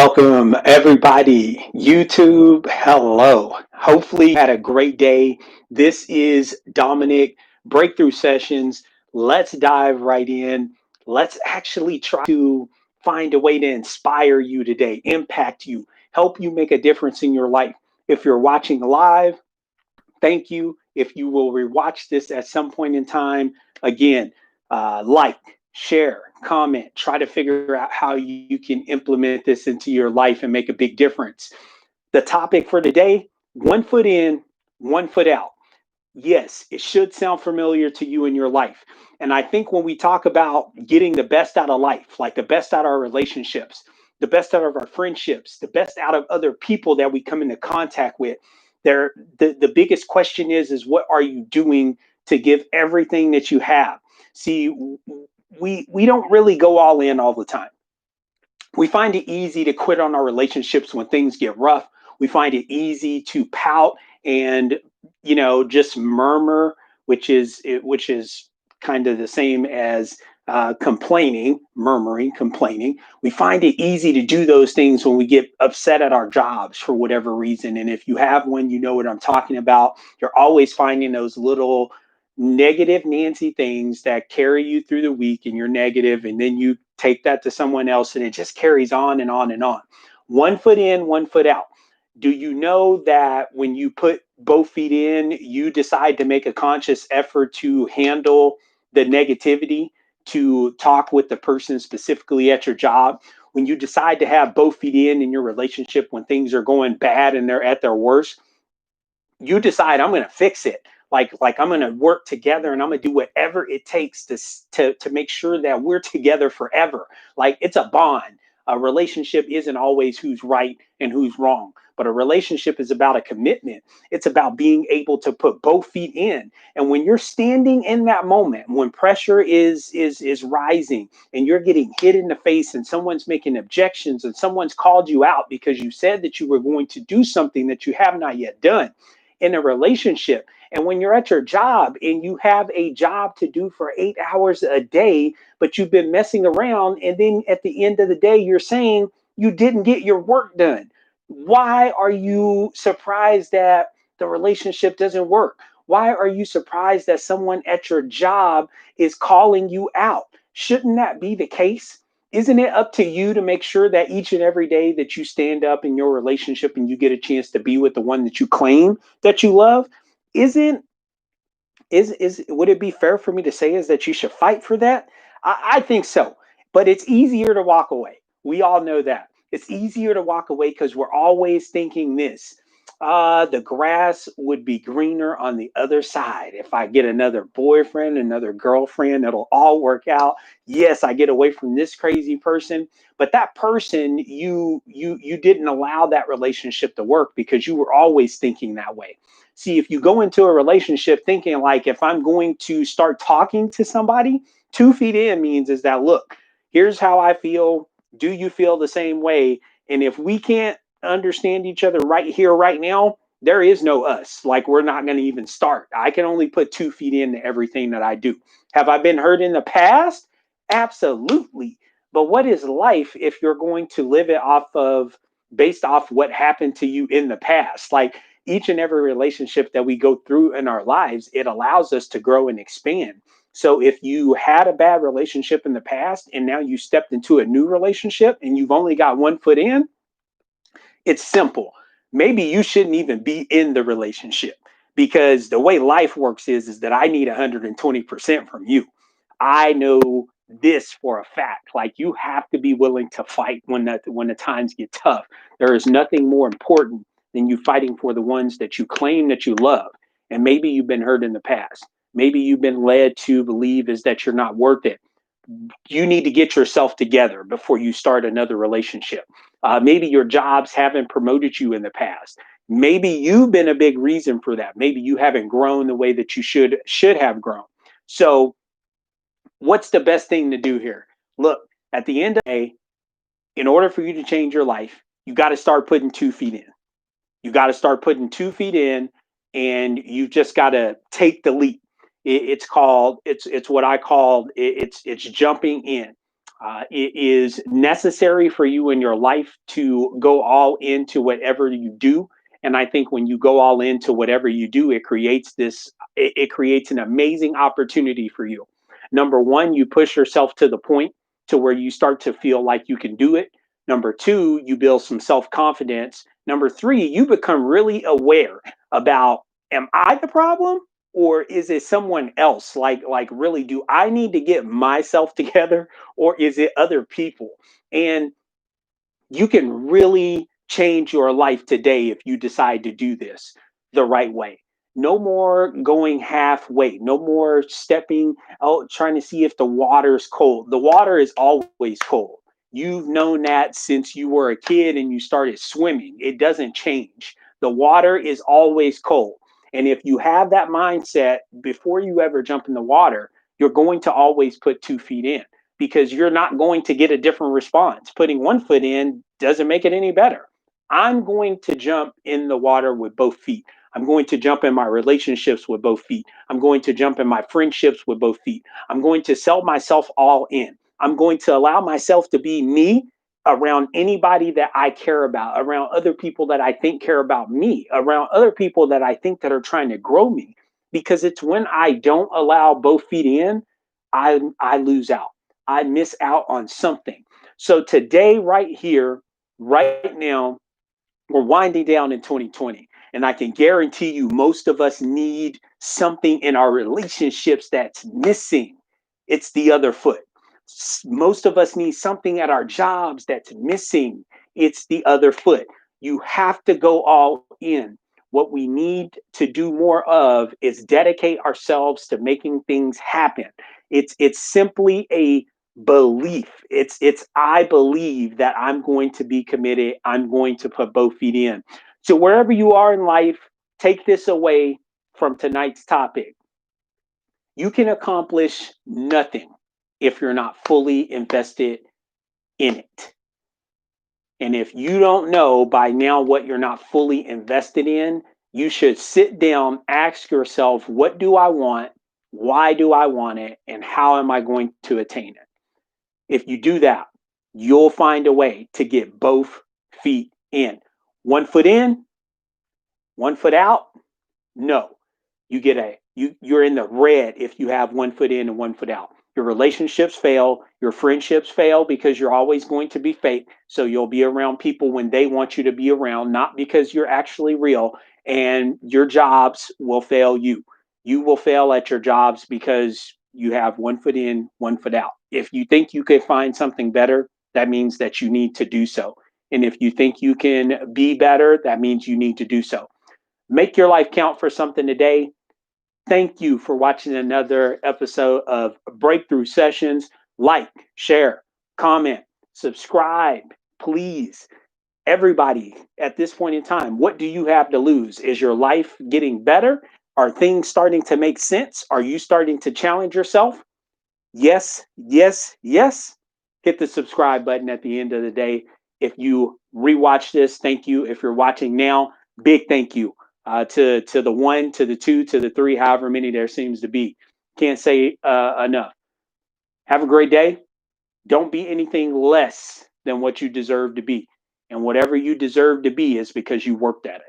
Welcome, everybody. YouTube, hello. Hopefully, you had a great day. This is Dominick Breakthrough Sessions. Let's dive right in. Let's actually try to find a way to inspire you today, impact you, help you make a difference in your life. If you're watching live, thank you. If you will rewatch this at some point in time, again, like, share, comment, try to figure out how you can implement this into your life and make a big difference. The topic for today: one foot in, one foot out. Yes, it should sound familiar to you in your life. And I think when we talk about getting the best out of life, like the best out of our relationships, the best out of our friendships, the best out of other people that we come into contact with, the biggest question is what are you doing to give everything that you have? See, we don't really go all in all the time. We find it easy to quit on our relationships when things get rough. We find it easy to pout and just murmur, which is kind of the same as complaining, murmuring, complaining. We find it easy to do those things when we get upset at our jobs for whatever reason. And if you have one, you know what I'm talking about. You're always finding those little negative Nancy things that carry you through the week, and you're negative, and then you take that to someone else and it just carries on and on and on. One foot in, one foot out. Do you know that when you put both feet in, you decide to make a conscious effort to handle the negativity, to talk with the person specifically at your job? When you decide to have both feet in your relationship when things are going bad and they're at their worst, you decide I'm going to fix it. Like I'm going to work together and I'm going to do whatever it takes to make sure that we're together forever. Like it's a bond. A relationship isn't always who's right and who's wrong, but a relationship is about a commitment. It's about being able to put both feet in. And when you're standing in that moment, when pressure is rising and you're getting hit in the face and someone's making objections and someone's called you out because you said that you were going to do something that you have not yet done in a relationship. And when you're at your job and you have a job to do for 8 hours a day, but you've been messing around, and then at the end of the day, you're saying you didn't get your work done. Why are you surprised that the relationship doesn't work? Why are you surprised that someone at your job is calling you out? Shouldn't that be the case? Isn't it up to you to make sure that each and every day that you stand up in your relationship and you get a chance to be with the one that you claim that you love? Isn't is Would it be fair for me to say is that you should fight for that? I think so, but it's easier to walk away. We all know that it's easier to walk away because we're always thinking this: the grass would be greener on the other side. If I get another boyfriend, another girlfriend, it'll all work out. Yes, I get away from this crazy person, but that person, you didn't allow that relationship to work because you were always thinking that way. See, if you go into a relationship thinking like, if I'm going to start talking to somebody, 2 feet in means is that, look, here's how I feel. Do you feel the same way? And if we can't understand each other right here, right now, there is no us. Like, we're not going to even start. I can only put 2 feet into everything that I do. Have I been hurt in the past? Absolutely. But what is life if you're going to live it off of based off what happened to you in the past? Like, each and every relationship that we go through in our lives, it allows us to grow and expand. So if you had a bad relationship in the past and now you stepped into a new relationship and you've only got one foot in, it's simple. Maybe you shouldn't even be in the relationship, because the way life works is that I need 120% from you. I know this for a fact. Like, you have to be willing to fight when the times get tough. There is nothing more important than you fighting for the ones that you claim that you love. And maybe you've been hurt in the past. Maybe you've been led to believe is that you're not worth it. You need to get yourself together before you start another relationship. Maybe your jobs haven't promoted you in the past. Maybe you've been a big reason for that. Maybe you haven't grown the way that you should have grown. So, what's the best thing to do here? Look, at the end of the day, in order for you to change your life, you got to start putting 2 feet in. You got to start putting 2 feet in, and you just got to take the leap. It's what I call it's jumping in. It is necessary for you in your life to go all into whatever you do. And I think when you go all into whatever you do, it creates an amazing opportunity for you. Number one, you push yourself to the point to where you start to feel like you can do it. Number two, you build some self confidence. Number three, you become really aware about, am I the problem? Or is it someone else? Like really, do I need to get myself together, or is it other people? And you can really change your life today if you decide to do this the right way. No more going halfway. No more stepping out trying to see if the water's cold. The water is always cold. You've known that since you were a kid and you started swimming. It doesn't change. The water is always cold. And if you have that mindset before you ever jump in the water, you're going to always put 2 feet in, because you're not going to get a different response. Putting 1 foot in doesn't make it any better. I'm going to jump in the water with both feet. I'm going to jump in my relationships with both feet. I'm going to jump in my friendships with both feet. I'm going to sell myself all in. I'm going to allow myself to be me around anybody that I care about, around other people that I think care about me, around other people that I think that are trying to grow me. Because it's when I don't allow both feet in, I lose out. I miss out on something. So today, right here, right now, we're winding down in 2020. And I can guarantee you, most of us need something in our relationships that's missing. It's the other foot. Most of us need something at our jobs that's missing. It's the other foot. You have to go all in. What we need to do more of is dedicate ourselves to making things happen. It's simply a belief. It's I believe that I'm going to be committed. I'm going to put both feet in. So wherever you are in life, take this away from tonight's topic. You can accomplish nothing if you're not fully invested in it. And if you don't know by now what you're not fully invested in, you should sit down, ask yourself, what do I want? Why do I want it? And how am I going to attain it? If you do that, you'll find a way to get both feet in. 1 foot in, 1 foot out. No, you're in the red if you have 1 foot in and 1 foot out. Your relationships fail, your friendships fail because you're always going to be fake. So you'll be around people when they want you to be around, not because you're actually real. And your jobs will fail you. You will fail at your jobs because you have 1 foot in, 1 foot out. If you think you could find something better, that means that you need to do so. And if you think you can be better, that means you need to do so. Make your life count for something today. Thank you for watching another episode of Breakthrough Sessions. Like, share, comment, subscribe, please. Everybody at this point in time, what do you have to lose? Is your life getting better? Are things starting to make sense? Are you starting to challenge yourself? Yes, yes, yes. Hit the subscribe button at the end of the day. If you rewatch this, thank you. If you're watching now, big thank you to the one, to the two, to the three, however many there seems to be. Can't say enough. Have a great day. Don't be anything less than what you deserve to be. And whatever you deserve to be is because you worked at it.